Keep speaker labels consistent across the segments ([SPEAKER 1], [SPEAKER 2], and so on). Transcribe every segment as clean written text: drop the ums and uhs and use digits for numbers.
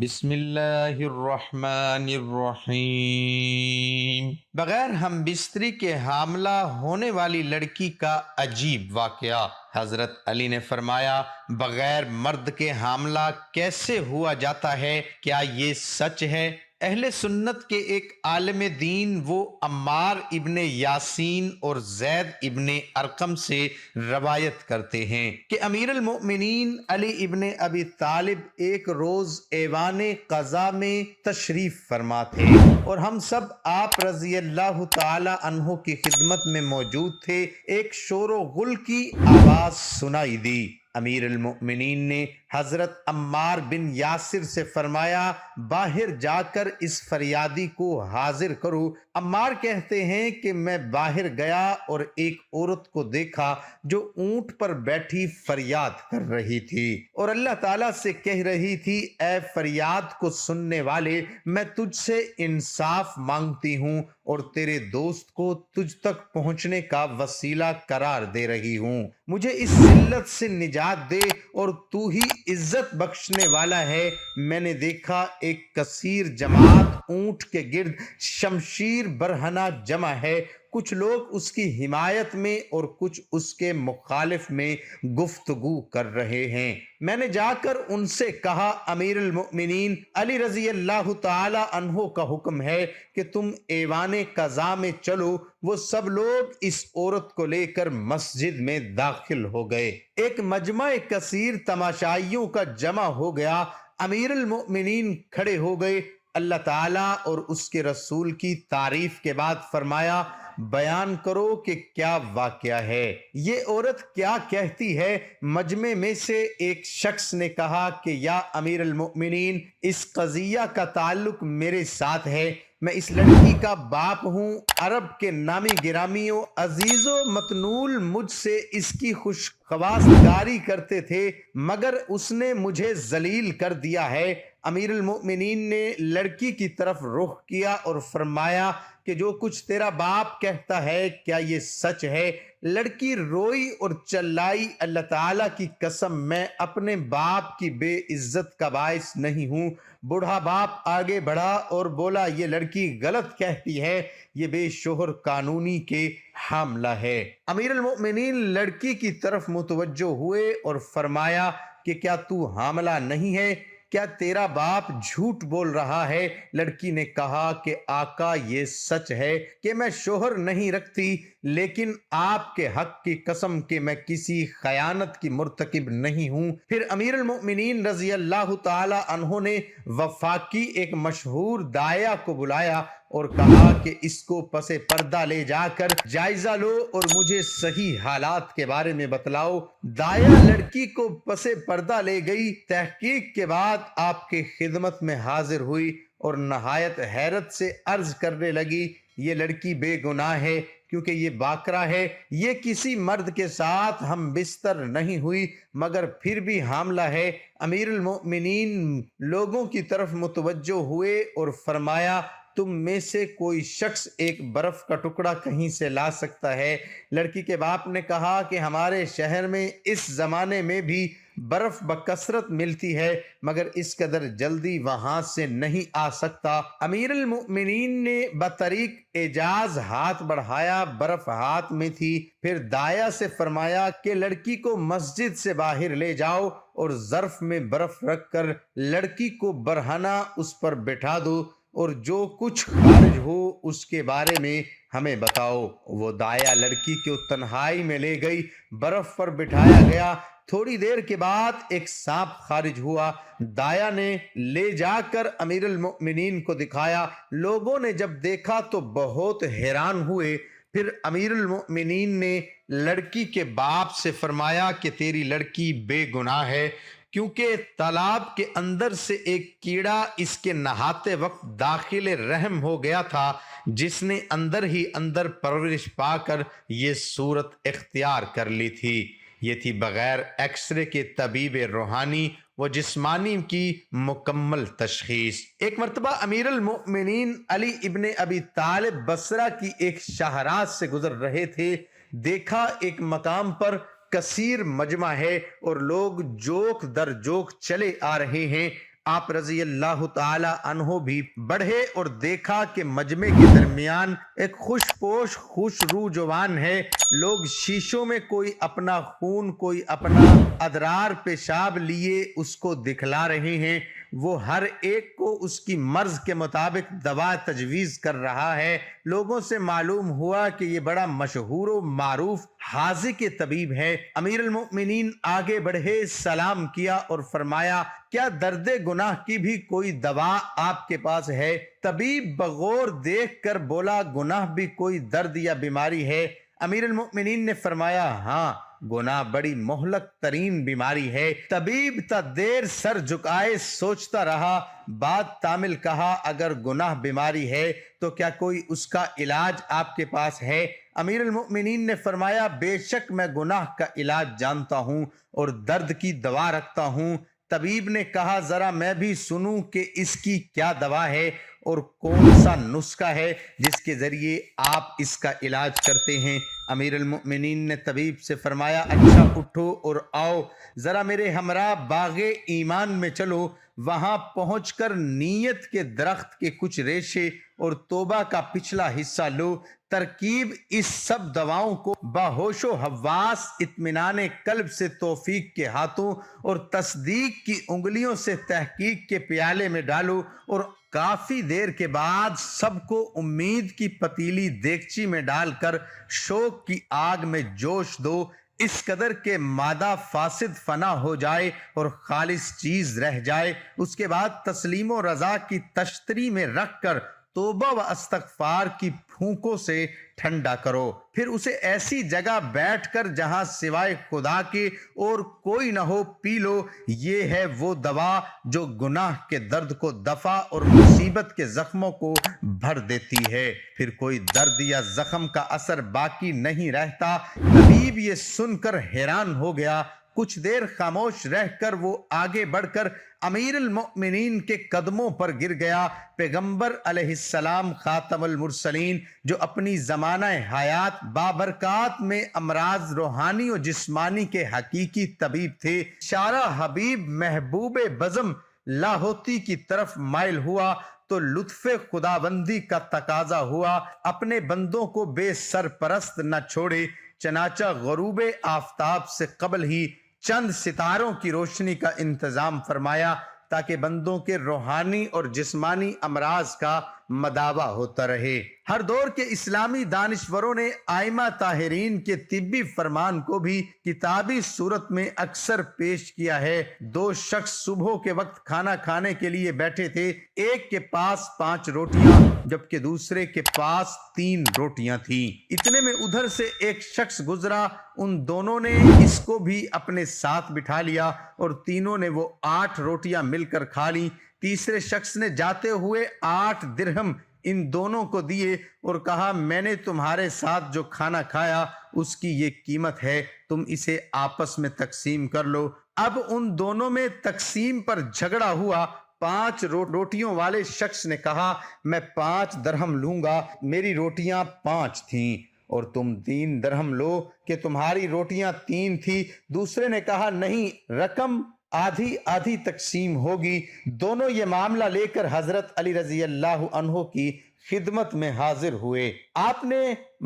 [SPEAKER 1] بسم اللہ الرحمن الرحیم۔ بغیر ہم بستری کے حاملہ ہونے والی لڑکی کا عجیب واقعہ۔ حضرت علی نے فرمایا، بغیر مرد کے حاملہ کیسے ہوا جاتا ہے؟ کیا یہ سچ ہے؟ اہل سنت کے ایک عالم دین وہ عمار ابن یاسین اور زید ابن ارقم سے روایت کرتے ہیں کہ امیر المؤمنین علی ابن ابی طالب ایک روز ایوان قضا میں تشریف فرما تھے اور ہم سب آپ رضی اللہ تعالی عنہ کی خدمت میں موجود تھے۔ ایک شور و غل کی آواز سنائی دی۔ امیر المؤمنین نے حضرت عمار بن یاسر سے فرمایا، باہر جا کر اس فریادی کو حاضر کرو۔ عمار کہتے ہیں کہ میں باہر گیا اور ایک عورت کو دیکھا جو اونٹ پر بیٹھی فریاد کر رہی تھی اور اللہ تعالیٰ سے کہہ رہی تھی، اے فریاد کو سننے والے، میں تجھ سے انصاف مانگتی ہوں اور تیرے دوست کو تجھ تک پہنچنے کا وسیلہ قرار دے رہی ہوں۔ مجھے اس ذلت سے نجات دے اور تو ہی عزت بخشنے والا ہے۔ میں نے دیکھا ایک کثیر جماعت اونٹ کے گرد شمشیر برہنہ جمع ہے، کچھ لوگ اس کی حمایت میں اور کچھ اس کے مخالف میں گفتگو کر رہے ہیں۔ میں نے جا کر ان سے کہا، امیر المؤمنین علی رضی اللہ تعالی عنہ کا حکم ہے کہ تم ایوان قضا میں چلو۔ وہ سب لوگ اس عورت کو لے کر مسجد میں داخل ہو گئے۔ ایک مجمع کثیر تماشائیوں کا جمع ہو گیا۔ امیر المؤمنین کھڑے ہو گئے، اللہ تعالیٰ اور اس کے رسول کی تعریف کے بعد فرمایا، بیان کرو کہ کیا واقعہ ہے، یہ عورت کیا کہتی ہے؟ مجمع میں سے ایک شخص نے کہا کہ یا امیر المؤمنین، اس قضیہ کا تعلق میرے ساتھ ہے۔ میں اس لڑکی کا باپ ہوں۔ عرب کے نامی گرامیوں عزیز و مطنول مجھ سے اس کی خوشخواستگاری کرتے تھے، مگر اس نے مجھے ذلیل کر دیا ہے۔ امیر المؤمنین نے لڑکی کی طرف رخ کیا اور فرمایا کہ جو کچھ تیرا باپ کہتا ہے کیا یہ سچ ہے؟ لڑکی روئی اور چلائی، اللہ تعالیٰ کی قسم میں اپنے باپ کی بے عزت کا باعث نہیں ہوں۔ بوڑھا باپ آگے بڑھا اور بولا، یہ لڑکی غلط کہتی ہے، یہ بے شوہر قانونی کے حاملہ ہے۔ امیر المؤمنین لڑکی کی طرف متوجہ ہوئے اور فرمایا کہ کیا تو حاملہ نہیں ہے؟ کیا تیرا باپ جھوٹ بول رہا ہے؟ لڑکی نے کہا کہ آقا، یہ سچ ہے کہ میں شوہر نہیں رکھتی، لیکن آپ کے حق کی قسم کہ میں کسی خیانت کی مرتکب نہیں ہوں۔ پھر امیر المؤمنین رضی اللہ تعالی عنہ نے وفاقی ایک مشہور داعیہ کو بلایا اور کہا کہ اس کو پس پردہ لے جا کر جائزہ لو اور مجھے صحیح حالات کے بارے میں بتلاؤ۔ داعیہ لڑکی کو پس پردہ لے گئی۔ تحقیق کے بعد آپ کے خدمت میں حاضر ہوئی اور نہایت حیرت سے عرض کرنے لگی، یہ لڑکی بے گناہ ہے کیونکہ یہ باکرہ ہے، یہ کسی مرد کے ساتھ ہم بستر نہیں ہوئی، مگر پھر بھی حاملہ ہے۔ امیر المؤمنین لوگوں کی طرف متوجہ ہوئے اور فرمایا، تم میں سے کوئی شخص ایک برف کا ٹکڑا کہیں سے لا سکتا ہے؟ لڑکی کے باپ نے کہا کہ ہمارے شہر میں اس زمانے میں بھی برف بکثرت ملتی ہے، مگر اس قدر جلدی وہاں سے نہیں آ سکتا۔ امیر المؤمنین نے بطریق اعجاز ہاتھ بڑھایا، برف ہاتھ میں تھی۔ پھر داعیہ سے فرمایا کہ لڑکی کو مسجد سے باہر لے جاؤ اور ظرف میں برف رکھ کر لڑکی کو برہنہ اس پر بٹھا دو اور جو کچھ خارج ہو اس کے بارے میں ہمیں بتاؤ۔ وہ داعیہ لڑکی کو تنہائی میں لے گئی، برف پر بٹھایا گیا۔ تھوڑی دیر کے بعد ایک سانپ خارج ہوا۔ داعیہ نے لے جا کر امیر المؤمنین کو دکھایا۔ لوگوں نے جب دیکھا تو بہت حیران ہوئے۔ پھر امیر المؤمنین نے لڑکی کے باپ سے فرمایا کہ تیری لڑکی بے گناہ ہے، کیونکہ تالاب کے اندر سے ایک کیڑا اس کے نہاتے وقت داخل رحم ہو گیا تھا، جس نے اندر ہی اندر پرورش پا کر یہ صورت اختیار کر لی تھی۔ یہ تھی بغیر ایکس رے کے طبیب روحانی و جسمانی کی مکمل تشخیص۔ ایک مرتبہ امیر المؤمنین علی ابن ابی طالب بصرہ کی ایک شاہراہ سے گزر رہے تھے۔ دیکھا ایک مقام پر کثیر مجمع ہے اور لوگ جوک در جوک چلے آ رہے ہیں۔ آپ رضی اللہ تعالی عنہ بھی بڑھے اور دیکھا کہ مجمع کے درمیان ایک خوش پوش خوش رو جوان ہے. لوگ شیشوں میں کوئی اپنا خون کوئی اپنا ادرار پیشاب لیے اس کو دکھلا رہے ہیں. وہ ہر ایک کو اس کی مرض کے مطابق دوا تجویز کر رہا ہے. لوگوں سے معلوم ہوا کہ یہ بڑا مشہور و معروف حاذق طبیب ہے. امیر المؤمنین آگے بڑھے، سلام کیا اور فرمایا کیا درد گناہ کی بھی کوئی دوا آپ کے پاس ہے؟ طبیب بغور دیکھ کر بولا گناہ بھی کوئی درد یا بیماری ہے؟ امیر المؤمنین نے فرمایا ہاں، گناہ بڑی مہلک ترین بیماری ہے. طبیب تا دیر سر جھکائے سوچتا رہا، بات تامل کہا اگر گناہ بیماری ہے تو کیا کوئی اس کا علاج آپ کے پاس ہے؟ امیر المؤمنین نے فرمایا بے شک میں گناہ کا علاج جانتا ہوں اور درد کی دوا رکھتا ہوں. طبیب نے کہا ذرا میں بھی سنوں کہ اس کی کیا دوا ہے اور کون سا نسخہ ہے جس کے ذریعے آپ اس کا علاج کرتے ہیں. امیر المؤمنین نے طبیب سے فرمایا اچھا اٹھو اور آؤ ذرا میرے ہمراہ باغ ایمان میں چلو. وہاں پہنچ کر نیت کے درخت کے کچھ ریشے اور توبہ کا پچھلا حصہ لو. ترکیب اس سب دواؤں کو باہوش و حواس اطمینان قلب سے توفیق کے ہاتھوں اور تصدیق کی انگلیوں سے تحقیق کے پیالے میں ڈالو اور کافی دیر کے بعد سب کو امید کی پتیلی دیگچی میں ڈال کر شوق کی آگ میں جوش دو، اس قدر کہ مادہ فاسد فنا ہو جائے اور خالص چیز رہ جائے. اس کے بعد تسلیم و رضا کی تشتری میں رکھ کر توبہ و استغفار کی پھونکوں سے ٹھنڈا کرو. پھر اسے ایسی جگہ بیٹھ کر جہاں سوائے خدا کے اور کوئی نہ ہو پی لو. یہ ہے وہ دوا جو گناہ کے درد کو دفع اور مصیبت کے زخموں کو بھر دیتی ہے. پھر کوئی درد یا زخم کا اثر باقی نہیں رہتا. طبیب یہ سن کر حیران ہو گیا. کچھ دیر خاموش رہ کر وہ آگے بڑھ کر امیر المؤمنین کے قدموں پر گر گیا. پیغمبر علیہ السلام خاتم المرسلین جو اپنی زمانہ حیات بابرکات میں امراض روحانی و جسمانی کے حقیقی طبیب تھے. شارع حبیب محبوب بزم لاہوتی کی طرف مائل ہوا تو لطف خداوندی کا تقاضا ہوا اپنے بندوں کو بے سرپرست نہ چھوڑے. چنانچہ غروب آفتاب سے قبل ہی چند ستاروں کی روشنی کا انتظام فرمایا تاکہ بندوں کے روحانی اور جسمانی امراض کا مداوع ہوتا رہے. ہر دور کے اسلامی دانشوروں نے ائمہ طاہرین کے طبی فرمان کو بھی کتابی صورت میں اکثر پیش کیا ہے. دو شخص صبح کے وقت کھانا کھانے کے لیے بیٹھے تھے. ایک کے پاس 5 روٹیاں جبکہ دوسرے کے پاس 3 روٹیاں تھیں. اتنے میں ادھر سے ایک شخص گزرا. ان دونوں نے اس کو بھی اپنے ساتھ بٹھا لیا اور تینوں نے وہ 8 روٹیاں مل کر کھا لی. تیسرے شخص نے جاتے ہوئے 8 درہم ان دونوں کو دیے اور کہا میں نے تمہارے ساتھ جو کھانا کھایا اس کی یہ قیمت ہے، تم اسے آپس میں تقسیم کر لو. اب ان دونوں میں تقسیم پر جھگڑا ہوا. 5 روٹیوں والے شخص نے کہا میں 5 درہم لوں گا، میری روٹیاں 5 تھیں اور تم 3 درہم لو کہ تمہاری روٹیاں 3 تھی. دوسرے نے کہا نہیں، رقم آدھی آدھی تقسیم ہوگی. دونوں یہ معاملہ لے کر حضرت علی رضی اللہ عنہ کی خدمت میں حاضر ہوئے. آپ نے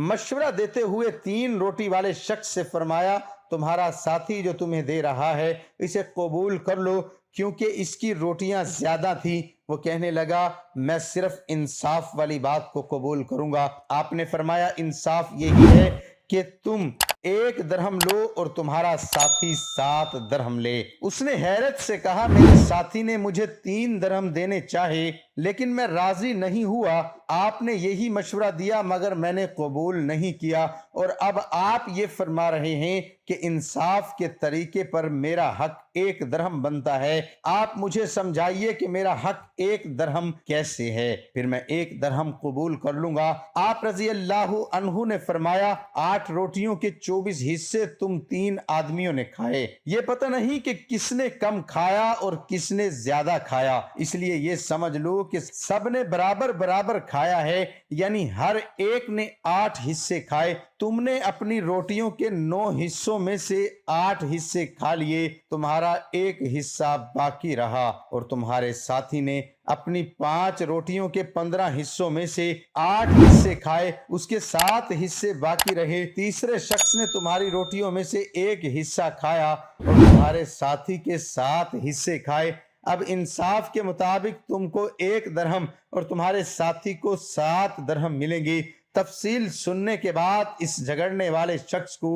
[SPEAKER 1] مشورہ دیتے ہوئے 3 روٹی والے شخص سے فرمایا تمہارا ساتھی جو تمہیں دے رہا ہے اسے قبول کر لو کیونکہ اس کی روٹیاں زیادہ تھیں. وہ کہنے لگا میں صرف انصاف والی بات کو قبول کروں گا. آپ نے فرمایا انصاف یہی ہے کہ تم 1 درہم لو اور تمہارا ساتھی 7 درہم لے. اس نے حیرت سے کہا میرے ساتھی نے مجھے 3 درہم دینے چاہے لیکن میں راضی نہیں ہوا. آپ نے یہی مشورہ دیا مگر میں نے قبول نہیں کیا اور اب آپ یہ فرما رہے ہیں کہ انصاف کے طریقے پر میرا حق 1 درہم بنتا ہے. آپ مجھے سمجھائیے کہ میرا حق 1 درہم کیسے ہے، پھر میں 1 درہم قبول کر لوں گا. آپ رضی اللہ عنہ نے فرمایا 8 روٹیوں کے
[SPEAKER 2] 24 حصے تم 3 آدمیوں نے کھائے. یہ پتہ نہیں کہ کس نے کم کھایا اور کس نے زیادہ کھایا، اس لیے یہ سمجھ لو کہ سب نے برابر برابر کھایا ہے، یعنی ہر ایک نے 8 حصے کھائے. تم نے اپنی روٹیوں کے 9 حصوں میں سے 8 حصے کھا لیے، تمہارا ایک حصہ باقی رہا، اور تمہارے ساتھی نے اپنی 5 روٹیوں کے 15 حصوں میں سے 8 حصے کھائے، اس کے 7 حصے باقی رہے. تیسرے شخص نے تمہاری روٹیوں میں سے ایک حصہ کھایا اور تمہارے ساتھی کے 7 حصے کھائے. اب انصاف کے مطابق تم کو 1 درہم اور تمہارے ساتھی کو 7 درہم ملیں گے. تفصیل سننے کے بعد اس جھگڑنے والے شخص کو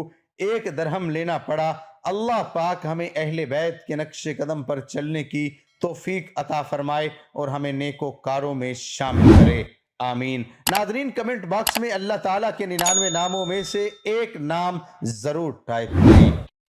[SPEAKER 2] 1 درہم لینا پڑا. اللہ پاک ہمیں اہل بیت کے نقش قدم پر چلنے کی توفیق عطا فرمائے اور ہمیں نیکوکاروں میں شامل کرے، آمین. ناظرین، کمنٹ باکس میں اللہ تعالیٰ کے 99 ناموں میں سے ایک نام ضرور ٹائپ کریں.